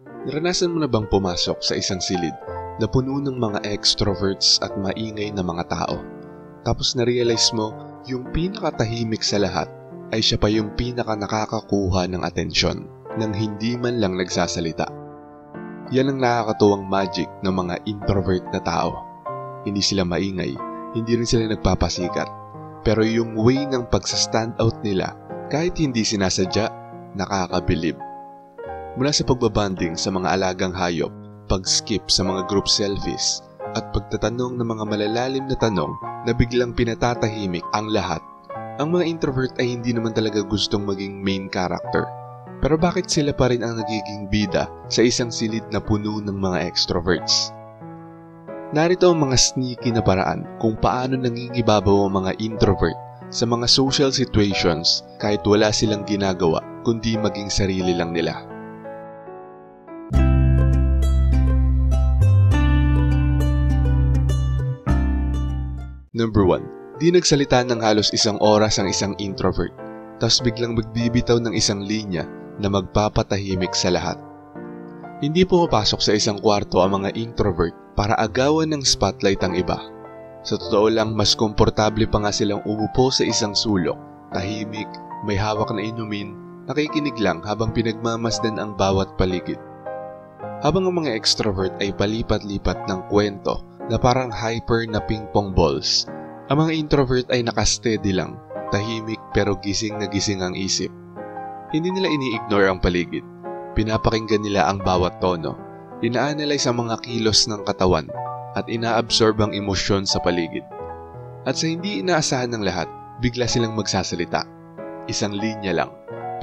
Naranasan mo na bang pumasok sa isang silid na puno ng mga extroverts at maingay na mga tao? Tapos na-realize mo, yung pinakatahimik sa lahat ay siya pa yung pinaka nakakakuha ng atensyon nang hindi man lang nagsasalita. Yan ang nakakatuwang magic ng mga introvert na tao. Hindi sila maingay, hindi rin sila nagpapasikat. Pero yung way ng pagsa-stand out nila, kahit hindi sinasadya, nakakabilib. Mula sa pagbabanding sa mga alagang hayop, pag-skip sa mga group selfies, at pagtatanong ng mga malalalim na tanong na biglang pinatatahimik ang lahat, ang mga introvert ay hindi naman talaga gustong maging main character. Pero bakit sila pa rin ang nagiging bida sa isang silid na puno ng mga extroverts? Narito ang mga sneaky na paraan kung paano nangingibabaw ang mga introvert sa mga social situations kahit wala silang ginagawa kundi maging sarili lang nila. Number 1. Di nagsalita ng halos isang oras ang isang introvert, tapos biglang magbibitaw ng isang linya na magpapatahimik sa lahat. Hindi pumapasok sa isang kwarto ang mga introvert para agawan ng spotlight ang iba. Sa totoo lang, mas komportable pa nga silang umupo sa isang sulok, tahimik, may hawak na inumin, nakikinig lang habang pinagmamasdan ang bawat paligid. Habang ang mga extrovert ay palipat-lipat ng kwento na parang hyper na ping-pong balls, ang mga introvert ay nakasteady lang, tahimik pero gising na gising ang isip. Hindi nila ini-ignore ang paligid. Pinapakinggan nila ang bawat tono, ina-analyze ang mga kilos ng katawan, at ina-absorb ang emosyon sa paligid. At sa hindi inaasahan ng lahat, bigla silang magsasalita. Isang linya lang.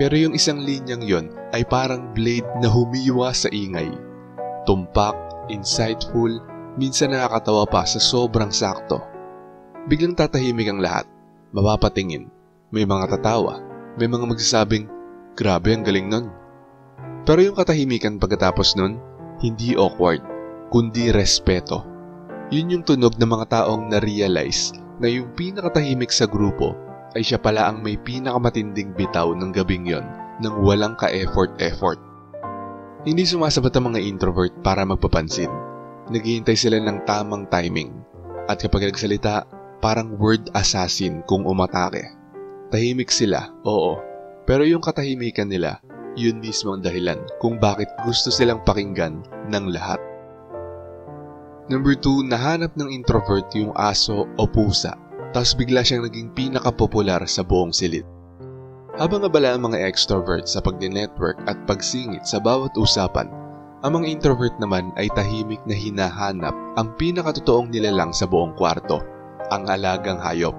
Pero yung isang linyang yon ay parang blade na humiwa sa ingay. Tumpak, insightful, minsan nakakatawa pa sa sobrang sakto. Biglang tatahimik ang lahat, mapapatingin, may mga tatawa, may mga magsasabing, grabe ang galing nun. Pero yung katahimikan pagkatapos nun, hindi awkward, kundi respeto. Yun yung tunog ng mga taong na-realize na yung pinakatahimik sa grupo ay siya pala ang may pinakamatinding bitaw ng gabing yon nang walang ka-effort. Hindi sumasabat ang mga introvert para magpapansin. Naghihintay sila ng tamang timing. At kapag nagsalita, parang word assassin kung umatake. Tahimik sila, oo. Pero yung katahimikan nila, yun mismo ang dahilan kung bakit gusto silang pakinggan ng lahat. Number 2, nahanap ng introvert yung aso o pusa, tapos bigla siyang naging pinakapopular sa buong silid. Habang abala ang mga extrovert sa pagdi-network at pagsingit sa bawat usapan, ang mga introvert naman ay tahimik na hinahanap ang pinakatotoong nilalang sa buong kwarto, ang alagang hayop.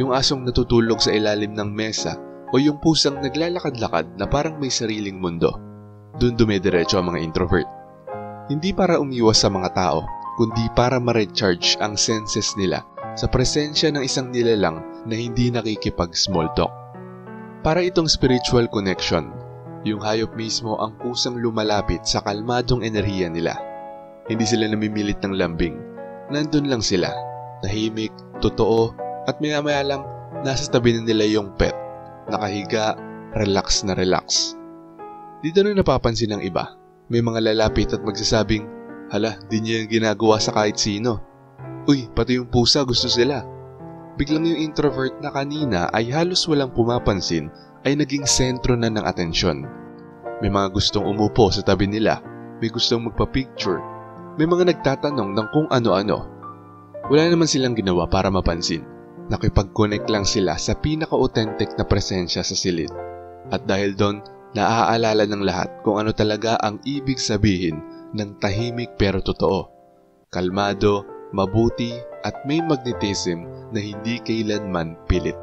Yung asong natutulog sa ilalim ng mesa o yung pusang naglalakad-lakad na parang may sariling mundo. Doon dumidiretso ang mga introvert. Hindi para umiwas sa mga tao, kundi para ma-recharge ang senses nila sa presensya ng isang nilalang na hindi nakikipag-small talk. Para itong spiritual connection, yung hayop mismo ang kusang lumalapit sa kalmadong enerhiya nila. Hindi sila namimilit ng lambing. Nandun lang sila, tahimik, totoo, at maya-maya lang nasa tabi na nila yung pet. Nakahiga, relax na relax. Dito na napapansin ng iba. May mga lalapit at magsasabing, hala, di niya yung ginagawa sa kahit sino. Uy, pati yung pusa gusto sila. Biglang yung introvert na kanina ay halos walang pumapansin ay naging sentro na ng atensyon. May mga gustong umupo sa tabi nila, may gustong magpa-picture, may mga nagtatanong ng kung ano-ano. Wala naman silang ginawa para mapansin. Nakipag-connect lang sila sa pinaka-authentic na presensya sa silid. At dahil doon, naaalala ng lahat kung ano talaga ang ibig sabihin ng tahimik pero totoo. Kalmado, mabuti at may magnetism na hindi kailanman pilit.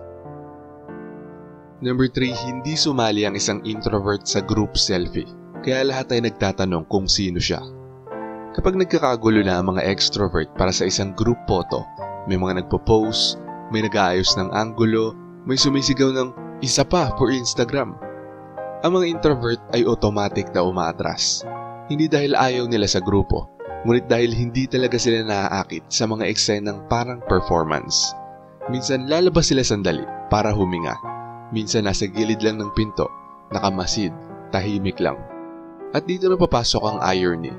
Number 3, hindi sumali ang isang introvert sa group selfie, kaya lahat ay nagtatanong kung sino siya. Kapag nagkakagulo na ang mga extrovert para sa isang group photo, may mga nagpo-pose, may nag-aayos ng anggulo, may sumisigaw ng isa pa for Instagram. Ang mga introvert ay automatic na umaatras. Hindi dahil ayaw nila sa grupo, ngunit dahil hindi talaga sila naaakit sa mga eksenang parang performance. Minsan lalabas sila sandali para huminga. Minsan nasa gilid lang ng pinto, nakamasid, tahimik lang. At dito na papasok ang irony.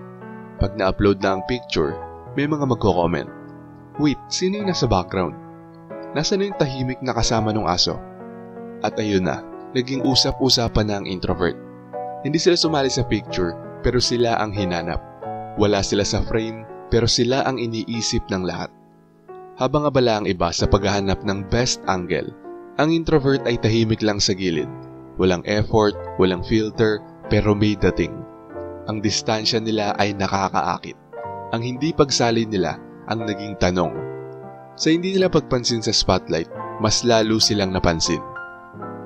Pag na-upload na ang picture, may mga magko-comment. Wait, sino yung nasa background? Nasaan na yung tahimik na kasama ng aso? At ayun na, naging usap-usapan na ang introvert. Hindi sila sumali sa picture, pero sila ang hinanap. Wala sila sa frame, pero sila ang iniisip ng lahat. Habang abala ang iba sa paghahanap ng best angle, ang introvert ay tahimik lang sa gilid. Walang effort, walang filter, pero may dating. Ang distansya nila ay nakakaakit. Ang hindi pagsali nila ang naging tanong. Sa hindi nila pagpansin sa spotlight, mas lalo silang napansin.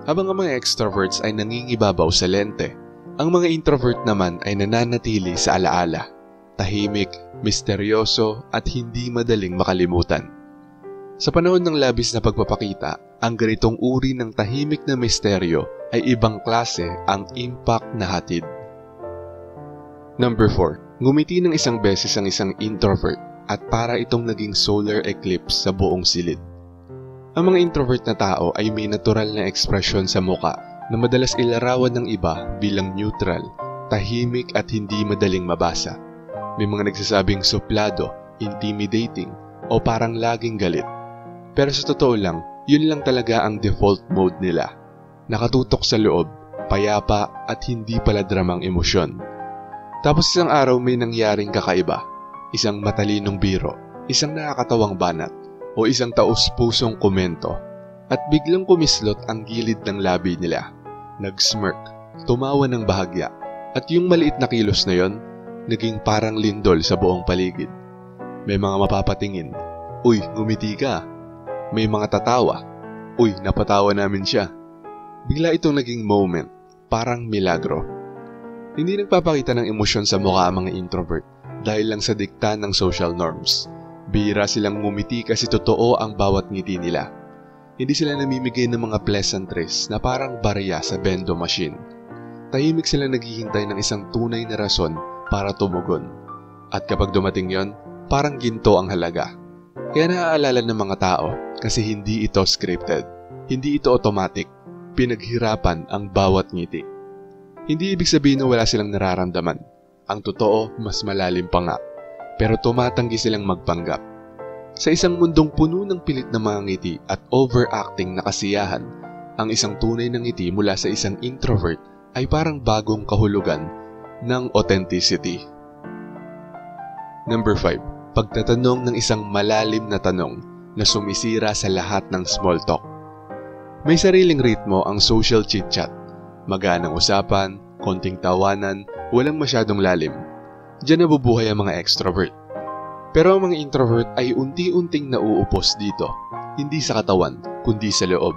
Habang ang mga extroverts ay nangingibabaw sa lente, ang mga introvert naman ay nananatili sa alaala. Tahimik, misteryoso at hindi madaling makalimutan. Sa panahon ng labis na pagpapakita, ang ganitong uri ng tahimik na misteryo ay ibang klase ang impact na hatid. Number 4. Ngumiti ng isang beses ang isang introvert at para itong naging solar eclipse sa buong silid. Ang mga introvert na tao ay may natural na ekspresyon sa muka na madalas ilarawan ng iba bilang neutral, tahimik at hindi madaling mabasa. May mga nagsasabing suplado, intimidating o parang laging galit. Pero sa totoo lang, yun lang talaga ang default mode nila. Nakatutok sa loob, payapa at hindi pala dramang emosyon. Tapos isang araw may nangyaring kakaiba. Isang matalinong biro, isang nakakatawang banat, o isang taus-pusong komento. At biglang kumislot ang gilid ng labi nila. Nag-smirk, tumawa ng bahagya. At yung maliit na kilos na yon, naging parang lindol sa buong paligid. May mga mapapatingin, uy, ngumiti ka. May mga tatawa, uy, napatawa namin siya. Bigla itong naging moment, parang milagro. Hindi nagpapakita ng emosyon sa mukha ang mga introvert dahil lang sa dikta ng social norms. Bihira silang ngumiti kasi totoo ang bawat ngiti nila. Hindi sila namimigay ng mga pleasantries na parang barya sa bendo machine. Tahimik sila naghihintay ng isang tunay na rason para tumugon. At kapag dumating yon, parang ginto ang halaga. Kaya naaalala ng mga tao kasi hindi ito scripted. Hindi ito automatic. Pinaghirapan ang bawat ngiti. Hindi ibig sabihin na wala silang nararamdaman. Ang totoo, mas malalim pa nga. Pero tumatanggi silang magpanggap. Sa isang mundong puno ng pilit na mga ngiti at overacting na kasiyahan, ang isang tunay na ngiti mula sa isang introvert ay parang bagong kahulugan ng authenticity. Number 5. Pagtatanong ng isang malalim na tanong na sumisira sa lahat ng small talk. May sariling ritmo ang social chit-chat. Maganang usapan, konting tawanan, walang masyadong lalim. Diyan nabubuhay ang mga extrovert. Pero ang mga introvert ay unti-unting nauupos dito, hindi sa katawan, kundi sa loob.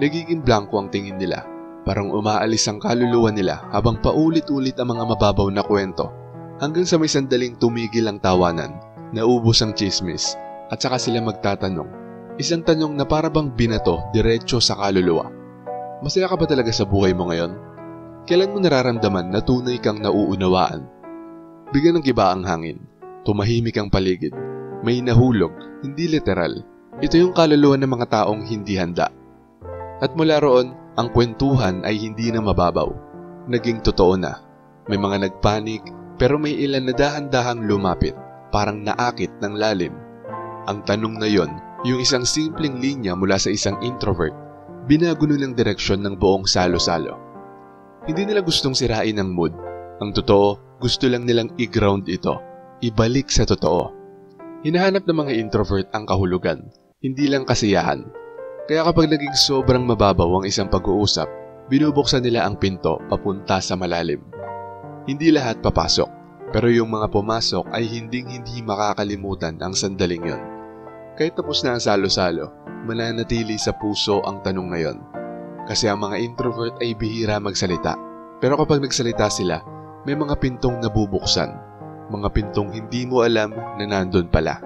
Nagiging blanco ang tingin nila, parang umaalis ang kaluluwa nila habang paulit-ulit ang mga mababaw na kwento, hanggang sa may sandaling tumigil ang tawanan, naubos ang chismis, at saka sila magtatanong. Isang tanong na parabang binato diretso sa kaluluwa. Masaya ka ba talaga sa buhay mo ngayon? Kailan mo nararamdaman na tunay kang nauunawaan? Bigyan ng giba ang hangin. Tumahimik ang paligid. May nahulog, hindi literal. Ito yung kaluluwa ng mga taong hindi handa. At mula roon, ang kwentuhan ay hindi na mababaw. Naging totoo na. May mga nagpanik, pero may ilan na dahan-dahang lumapit, parang naakit ng lalim. Ang tanong na yon, yung isang simpleng linya mula sa isang introvert, binago nilang direksyon ng buong salo-salo. Hindi nila gustong sirain ang mood. Ang totoo, gusto lang nilang i-ground ito. Ibalik sa totoo. Hinahanap ng mga introvert ang kahulugan, hindi lang kasiyahan. Kaya kapag naging sobrang mababaw ang isang pag-uusap, binubuksan nila ang pinto papunta sa malalim. Hindi lahat papasok, pero yung mga pumasok ay hinding-hindi makakalimutan ang sandaling yon. Kahit tapos na ang salo-salo, mananatili sa puso ang tanong na yon. Kasi ang mga introvert ay bihira magsalita, pero kapag nagsalita sila, may mga pintong nabubuksan. Mga pintong hindi mo alam na nandun pala.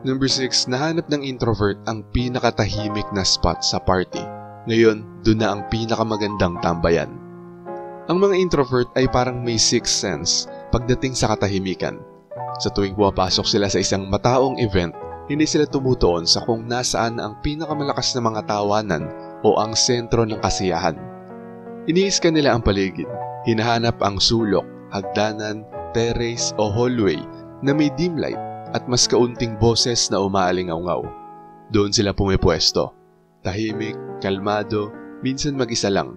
Number 6. Nahanap ng introvert ang pinakatahimik na spot sa party. Ngayon, doon na ang pinakamagandang tambayan. Ang mga introvert ay parang may sixth sense pagdating sa katahimikan. Sa tuwing pumapasok sila sa isang mataong event, hindi sila tumutuon sa kung nasaan ang pinakamalakas na mga tawanan o ang sentro ng kasiyahan. Iniiskan nila ang paligid. Hinahanap ang sulok, hagdanan, terrace o hallway na may dim light at mas kaunting boses na umaalingaw-ngaw. Doon sila pumipwesto. Tahimik, kalmado, minsan mag-isa lang.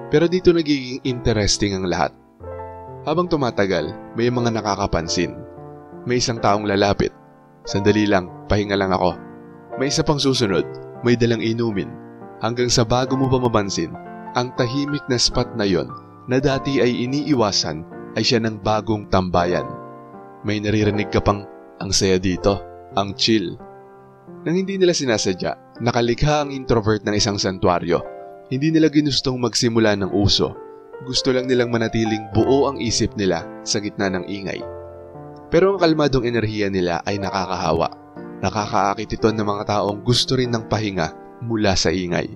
Pero dito nagiging interesting ang lahat. Habang tumatagal, may mga nakakapansin. May isang taong lalapit. Sandali lang, pahinga lang ako. May isa pang susunod, may dalang inumin. Hanggang sa bago mo pa mapansin, ang tahimik na spot na yon na dati ay iniiwasan ay siya ng bagong tambayan. May naririnig ka pang, ang saya dito, ang chill. Nang hindi nila sinasadya, nakalikha ang introvert ng isang santuaryo. Hindi nila ginustong magsimula ng uso. Gusto lang nilang manatiling buo ang isip nila sa gitna ng ingay. Pero ang kalmadong enerhiya nila ay nakakahawa. Nakakaakit ito ng mga taong gusto rin ng pahinga mula sa ingay.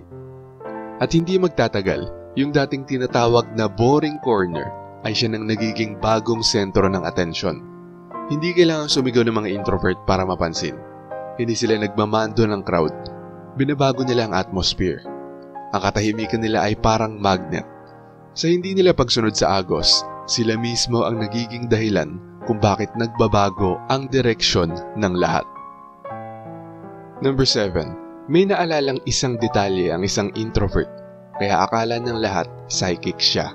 At hindi magtatagal, yung dating tinatawag na boring corner ay siya nang nagiging bagong sentro ng atensyon. Hindi kailangan sumigaw ng mga introvert para mapansin. Hindi sila nagmamando ng crowd. Binabago nila ang atmosphere. Ang katahimikan nila ay parang magnet. Sa hindi nila pagsunod sa agos, sila mismo ang nagiging dahilan kung bakit nagbabago ang direksyon ng lahat. Number 7. May naalalang isang detalye ang isang introvert, kaya akala ng lahat psychic siya.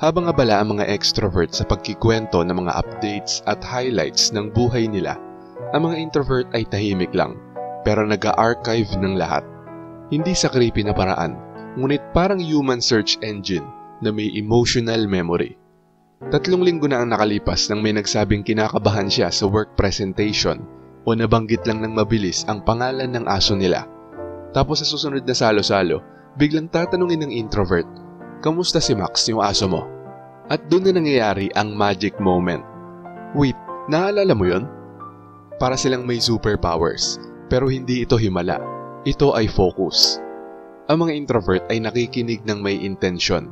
Habang abala ang mga extrovert sa pagkikwento ng mga updates at highlights ng buhay nila, ang mga introvert ay tahimik lang, pero nag-archive ng lahat. Hindi sa creepy na paraan, ngunit parang human search engine na may emotional memory. 3 linggo na ang nakalipas nang may nagsabing kinakabahan siya sa work presentation o nabanggit lang ng mabilis ang pangalan ng aso nila. Tapos sa susunod na salo-salo, biglang tatanungin ng introvert, "Kamusta si Max, yung aso mo?" At doon na nangyayari ang magic moment. Wait, naalala mo yon? Para silang may superpowers, pero hindi ito himala. Ito ay focus. Ang mga introvert ay nakikinig ng may intensyon.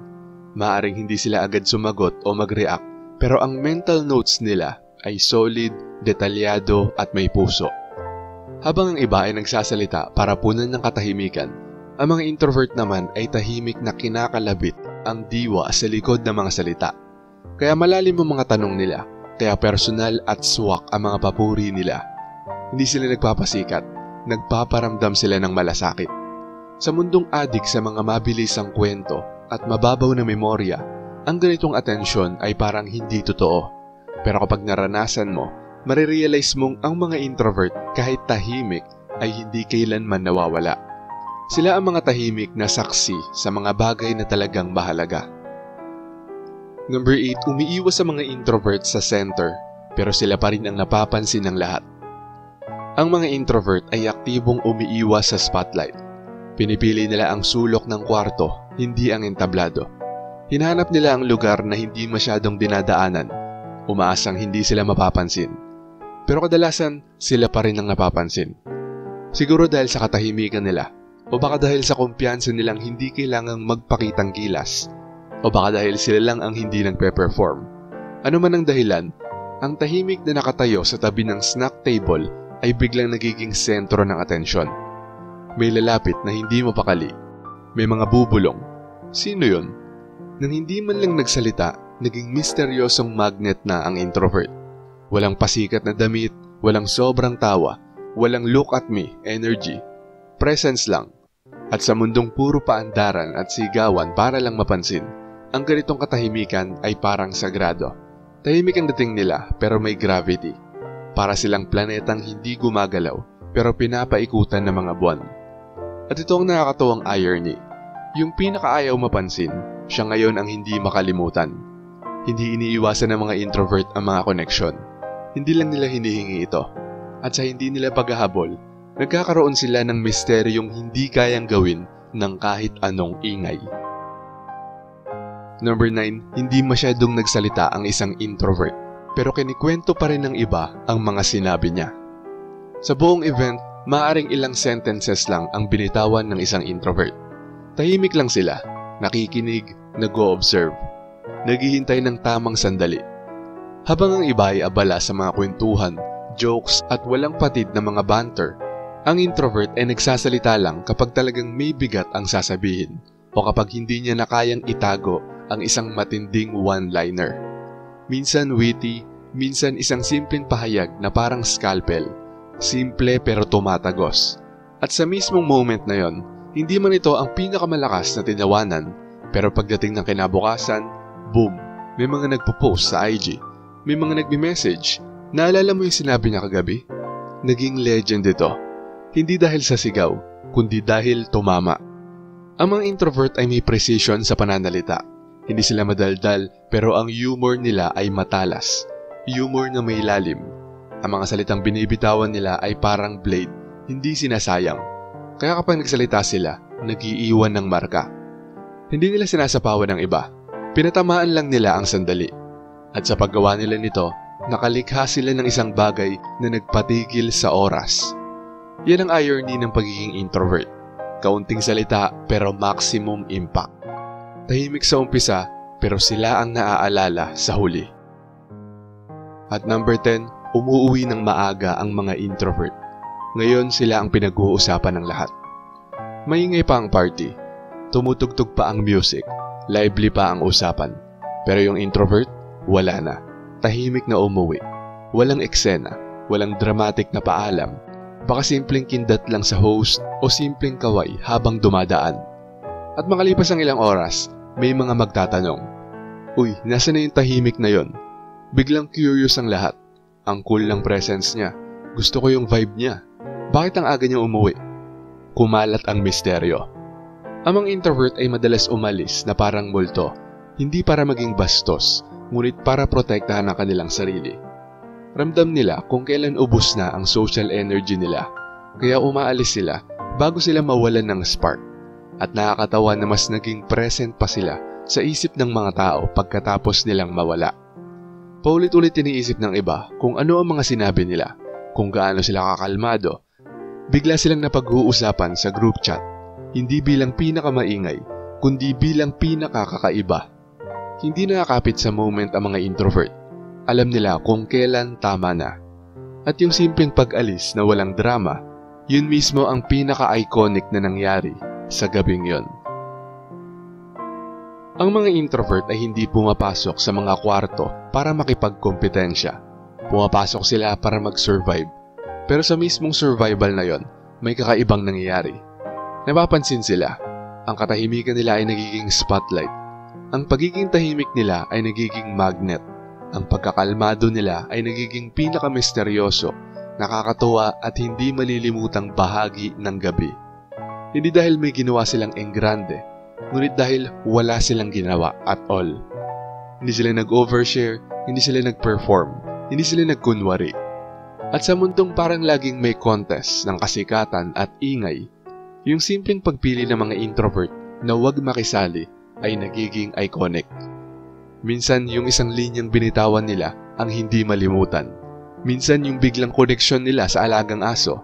Maaring hindi sila agad sumagot o mag-react, pero ang mental notes nila ay solid, detalyado at may puso. Habang ang iba ay nagsasalita para punan ng katahimikan, ang mga introvert naman ay tahimik na kinakalabit ang diwa sa likod ng mga salita. Kaya malalim ang mga tanong nila, kaya personal at swak ang mga papuri nila. Hindi sila nagpapasikat, nagpaparamdam sila ng malasakit. Sa mundong adik sa mga mabilisang kwento at mababaw na memorya, ang ganitong atensyon ay parang hindi totoo. Pero kapag naranasan mo, marirealize mong ang mga introvert kahit tahimik ay hindi kailanman nawawala. Sila ang mga tahimik na saksi sa mga bagay na talagang mahalaga. Number 8, umiiwas sa mga introvert sa center, pero sila pa rin ang napapansin ng lahat. Ang mga introvert ay aktibong umiiwas sa spotlight. Pinipili nila ang sulok ng kwarto, hindi ang entablado. Hinahanap nila ang lugar na hindi masyadong dinadaanan, umaasang hindi sila mapapansin. Pero kadalasan, sila pa rin ang napapansin. Siguro dahil sa katahimikan nila, o baka dahil sa kumpiyansa nilang hindi kailangang magpakitang gilas, o baka dahil sila lang ang hindi nagpe-perform. Ano man ang dahilan, ang tahimik na nakatayo sa tabi ng snack table ay biglang nagiging sentro ng atensyon. May lalapit na hindi mapakali. May mga bubulong. Sino yun? Nang hindi man lang nagsalita, naging misteryosong magnet na ang introvert. Walang pasikat na damit, walang sobrang tawa, walang look at me, energy. Presence lang. At sa mundong puro paandaran at sigawan para lang mapansin, ang ganitong katahimikan ay parang sagrado. Tahimik ang dating nila pero may gravity. Para silang planetang hindi gumagalaw pero pinapaikutan ng mga buwan. At ito ang nakakatuwang irony. Yung pinakaayaw mapansin, siya ngayon ang hindi makalimutan. Hindi iniiwasan ng mga introvert ang mga koneksyon. Hindi lang nila hinihingi ito. At sa hindi nila paghahabol, nagkakaroon sila ng misteryong hindi kayang gawin ng kahit anong ingay. Number 9, hindi masyadong nagsalita ang isang introvert, pero kinikwento pa rin ng iba ang mga sinabi niya. Sa buong event, maaaring ilang sentences lang ang binitawan ng isang introvert. Tahimik lang sila, nakikinig, nag-o-observe, naghihintay ng tamang sandali. Habang ang iba ay abala sa mga kwentuhan, jokes at walang patid na mga banter, ang introvert ay nagsasalita lang kapag talagang may bigat ang sasabihin o kapag hindi niya na kayang itago ang isang matinding one-liner. Minsan witty, minsan isang simpleng pahayag na parang scalpel. Simple pero tumatagos. At sa mismong moment na yon, hindi man ito ang pinakamalakas na tinawanan, pero pagdating ng kinabukasan, boom, may mga nagpo-post sa IG, may mga nagme-message. Naalala mo yung sinabi niya kagabi? Naging legend ito. Hindi dahil sa sigaw, kundi dahil tumama. Ang mga introvert ay may precision sa pananalita. Hindi sila madaldal, pero ang humor nila ay matalas. Humor na may lalim. Ang mga salitang binibitawan nila ay parang blade, hindi sinasayang. Kaya kapag nagsalita sila, nag-iiwan ng marka. Hindi nila sinasapawan ng iba. Pinatamaan lang nila ang sandali. At sa paggawa nila nito, nakalikha sila ng isang bagay na nagpatigil sa oras. Yan ang irony ng pagiging introvert. Kaunting salita pero maximum impact. Tahimik sa umpisa pero sila ang naaalala sa huli. At number 10, umuuwi ng maaga ang mga introvert. Ngayon sila ang pinag-uusapan ng lahat. Maingay pa ang party. Tumutugtog pa ang music. Lively pa ang usapan. Pero yung introvert, wala na. Tahimik na umuwi. Walang eksena. Walang dramatic na paalam. Baka simpleng kindat lang sa host o simpleng kaway habang dumadaan. At makalipas ang ilang oras, may mga magtatanong, "Uy, nasa na yung tahimik na yon?" Biglang curious ang lahat. Ang cool ng presence niya. Gusto ko yung vibe niya. Bakit ang aga niya umuwi? Kumalat ang misteryo. Ang mga introvert ay madalas umalis na parang multo. Hindi para maging bastos, ngunit para protektahan ang kanilang sarili. Ramdam nila kung kailan ubos na ang social energy nila. Kaya umaalis sila bago sila mawalan ng spark. At nakakatawa na mas naging present pa sila sa isip ng mga tao pagkatapos nilang mawala. Paulit-ulit iniisip ng iba kung ano ang mga sinabi nila, kung gaano sila kakalmado. Bigla silang napag-uusapan sa group chat, hindi bilang pinakamaingay, kundi bilang pinakakakaiba. Hindi nakakapit sa moment ang mga introvert. Alam nila kung kailan tama na. At yung simpleng pag-alis na walang drama, yun mismo ang pinaka-iconic na nangyari sa gabing yon. Ang mga introvert ay hindi pumapasok sa mga kwarto para makipagkompetensya. Pumapasok sila para mag-survive. Pero sa mismong survival na yon, may kakaibang nangyayari. Napapansin sila, ang katahimikan nila ay nagiging spotlight. Ang pagiging tahimik nila ay nagiging magnet. Ang pagkakalmado nila ay nagiging pinakamisteryoso, nakakatuwa at hindi malilimutang bahagi ng gabi. Hindi dahil may ginawa silang enggrande, ngunit dahil wala silang ginawa at all. Hindi sila nag-overshare, hindi sila nag-perform, hindi sila nagkunwari. At sa mundong parang laging may contest ng kasikatan at ingay, yung simpleng pagpili ng mga introvert na huwag makisali ay nagiging iconic. Minsan yung isang linyang binitawan nila ang hindi malimutan. Minsan yung biglang koneksyon nila sa alagang aso.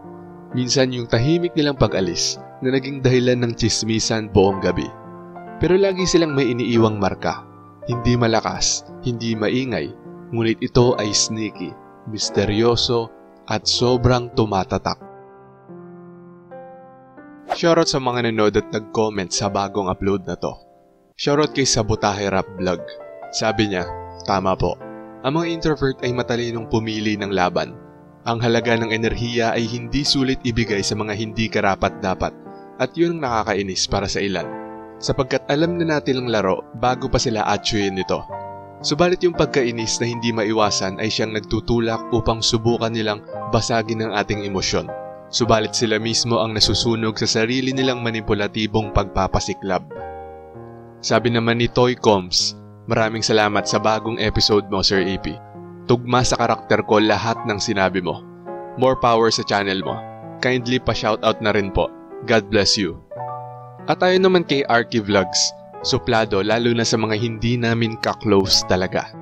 Minsan yung tahimik nilang pag-alis na naging dahilan ng tsismisan buong gabi. Pero lagi silang may iniiwang marka. Hindi malakas, hindi maingay, ngunit ito ay sneaky, misteryoso, at sobrang tumatatak. Shoutout sa mga nanood at nag-comment sa bagong upload na to. Shoutout kay Sabotahe Rap Vlog. Sabi niya, tama po. Ang mga introvert ay matalinong pumili ng laban. Ang halaga ng enerhiya ay hindi sulit ibigay sa mga hindi karapat-dapat at yun ang nakakainis para sa ilan. Sapagkat alam na natin ang laro bago pa sila atsyoyin nito. Subalit yung pagkainis na hindi maiwasan ay siyang nagtutulak upang subukan nilang basagin ang ating emosyon. Subalit sila mismo ang nasusunog sa sarili nilang manipulatibong pagpapasiklab. Sabi naman ni Toy Combs, maraming salamat sa bagong episode mo, Sir AP. Tugma sa karakter ko lahat ng sinabi mo. More power sa channel mo. Kindly pa-shoutout na rin po. God bless you. At tayo naman kay Arky Vlogs, suplado lalo na sa mga hindi namin ka-close talaga.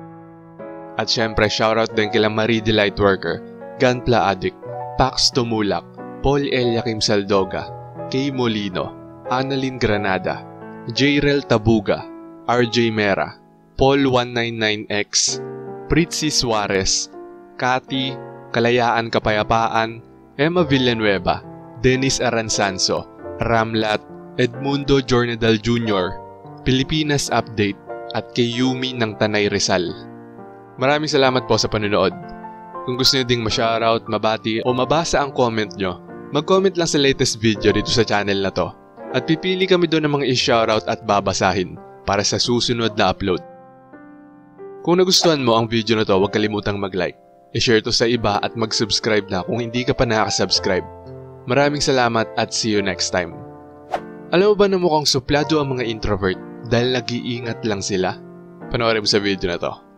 At syempre shoutout din kila Marie Delight Worker, Gunpla Addict, Pax Tumulak, Paul Eliakim Saldoga, Kay Molino, Annalyn Granada, Jayrel Tabuga, RJ Mera, Paul 199X, Pritzy Suarez, Cathy, Kalayaan Kapayapaan, Emma Villanueva, Dennis Aransanso, Ramlat, Edmundo Jornadal Jr., Pilipinas Update, at kay Yumi ng Tanay Rizal. Maraming salamat po sa panonood. Kung gusto nyo ding ma-shoutout, mabati o mabasa ang comment nyo, mag-comment lang sa latest video dito sa channel na to at pipili kami doon ng mga i-shoutout at babasahin para sa susunod na upload. Kung nagustuhan mo ang video na to, huwag kalimutang mag-like, i-share to sa iba at mag-subscribe na kung hindi ka pa nakaka-subscribe. Maraming salamat at see you next time. Alam mo ba na mukhang suplado ang mga introvert dahil nag-iingat lang sila? Panoorin mo sa video na to.